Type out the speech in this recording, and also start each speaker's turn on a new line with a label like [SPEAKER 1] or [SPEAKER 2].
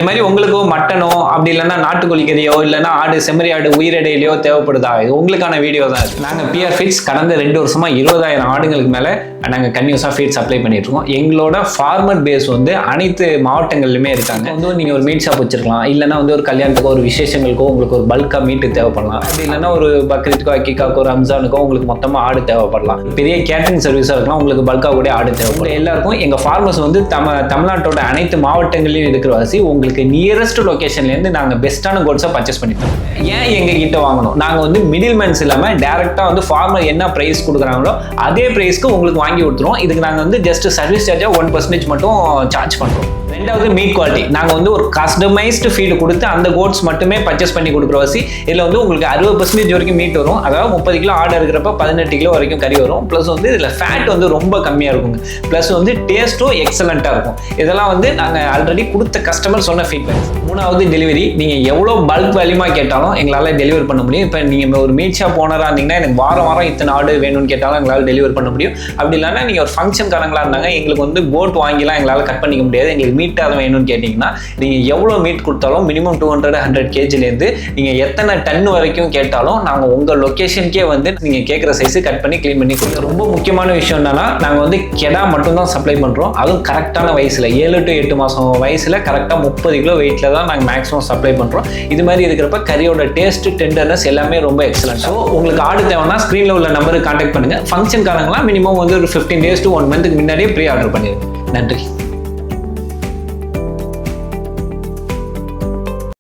[SPEAKER 1] இந்த மாதிரி உங்களுக்கு மட்டனோ அப்படி இல்லைன்னா நாட்டுக்கோழி கறியோ இல்லைன்னா ஆடு செம்மறி ஆடு உயிரிடையிலையோ தேவைப்படுதா, இது உங்களுக்கான வீடியோ தான். நாங்கள் பிஆர் ஃபீட்ஸ் கடந்த 2 வருஷமா 20,000 ஆடுங்களுக்கு மேலே நாங்கள் கன்யூஸாக ஃபீட் சப்ளை பண்ணிட்டு இருக்கோம். எங்களோட ஃபார்மர் பேஸ் வந்து அனைத்து மாவட்டங்கள்லையுமே இருக்காங்க. வந்து நீங்கள் ஒரு மீட் ஷாப் வச்சிருக்கலாம், இல்லைன்னா வந்து ஒரு கல்யாணத்துக்கோ ஒரு விசேஷங்களுக்கோ உங்களுக்கு ஒரு பல்காக மீட்டு தேவைப்படலாம், அப்படி இல்லைன்னா ஒரு பக்ரீத்துக்கோ அக்கிக்காக்கோ ரம்ஜானுக்கோ உங்களுக்கு மொத்தமாக ஆடு தேவைப்படலாம். பெரிய கேட்டரிங் சர்வீஸாக இருக்கலாம், உங்களுக்கு பல்காக கூட ஆடு தேவைப்படும். எல்லாருக்கும் எங்கள் ஃபார்மர்ஸ் வந்து தமிழ்நாட்டோட அனைத்து மாவட்டங்களையும் இருக்கிற வாசி உங்களுக்கு நியரஸ்ட் லொகேஷன்லேருந்து நாங்கள் பெஸ்ட்டான கோட்ஸை பர்ச்சேஸ் பண்ணி தரோம். ஏன் எங்கள் கிட்ட வாங்கணும்? நாங்கள் வந்து மிடில் மேன்ஸ் இல்லாமல் டேரெக்டாக வந்து ஃபார்மர் என்ன ப்ரைஸ் கொடுக்குறாங்களோ அதே ப்ரைஸ்க்கு உங்களுக்கு வாங்கி கொடுத்துருவோம். இதுக்கு நாங்கள் வந்து ஜஸ்ட் சர்வீஸ் சார்ஜாக 1% மட்டும் சார்ஜ் பண்ணுறோம். ரெண்டாவது மீட் குவாலிட்டி. நாங்கள் வந்து ஒரு கஸ்டமைஸ்டு ஃபீடு கொடுத்து அந்த கோட்ஸ் மட்டுமே பர்ச்சேஸ் பண்ணி கொடுக்குற வாசி இதில் வந்து உங்களுக்கு 60% வரைக்கும் மீட் வரும். அதாவது 30 கிலோ ஆடு இருக்கிறப்ப 18 கிலோ வரைக்கும் கறி வரும். ப்ளஸ் வந்து இதில் ஃபேட் வந்து ரொம்ப கம்மியாக இருக்குங்க. ப்ளஸ் வந்து டேஸ்ட்டும் எக்ஸலண்ட்டாக இருக்கும். இதெல்லாம் வந்து நாங்கள் ஆல்ரெடி கொடுத்த கஸ்டமர் சொன்ன ஃபீட்பேக். மூணாவது டெலிவரி. நீங்கள் எவ்வளோ பல்க் வேல்யூமாக கேட்டாலும் எங்களால் டெலிவரி பண்ண முடியும். இப்போ நீங்கள் ஒரு மீட் ஷாப் ஓனராக இருந்தீங்கன்னா எனக்கு வாரம் இத்தனை ஆடு வேணும்னு கேட்டாலும் எங்களால் டெலிவரி பண்ண முடியும். அப்படி இல்லைன்னா நீங்கள் ஒரு ஃபங்க்ஷன்காரங்களாக இருந்தாங்க, எங்களுக்கு வந்து கோட் வாங்கிலாம் எங்களால் கட் பண்ணிக்க முடியாது, எங்களுக்கு மீட்டாக தான் வேணும்னு கேட்டிங்கன்னா நீங்கள் எவ்வளோ மீட் கொடுத்தாலும் மினிமம் 200 கேஜிலேருந்து நீங்கள் எத்தனை டன் வரைக்கும் கேட்டாலும் நாங்கள் உங்கள் லொக்கேஷனுக்கே வந்து நீங்கள் கேட்குற சைஸு கட் பண்ணி க்ளீன் பண்ணி கொடுக்குறோம். ரொம்ப முக்கியமான விஷயம் என்னன்னா, நாங்கள் வந்து கெடா மட்டும்தான் சப்ளை பண்ணுறோம். அதுவும் கரெக்டான வயசில் 7 to 8 மாதம் வயசில் கரெக்டாக 30 கிலோ வெயிட்டில் தான் நாங்கள் மேக்ஸிமம் சப்ளை பண்ணுறோம். இது மாதிரி இருக்கிறப்ப கறியோட டேஸ்ட் டெண்டர்னஸ் எல்லாமே ரொம்ப எக்ஸலண்ட். ஸோ உங்களுக்கு ஆடு தேவைன்னா ஸ்க்ரீனில் உள்ள நம்பருக்கு கான்டாக்ட் பண்ணுங்கள். ஃபங்க்ஷன்காரங்களாம் மினிமம் வந்து ஒரு 15 days to 1 month முன்னாடியே ப்ரீ ஆர்டர் பண்ணிடுங்க. நன்றி.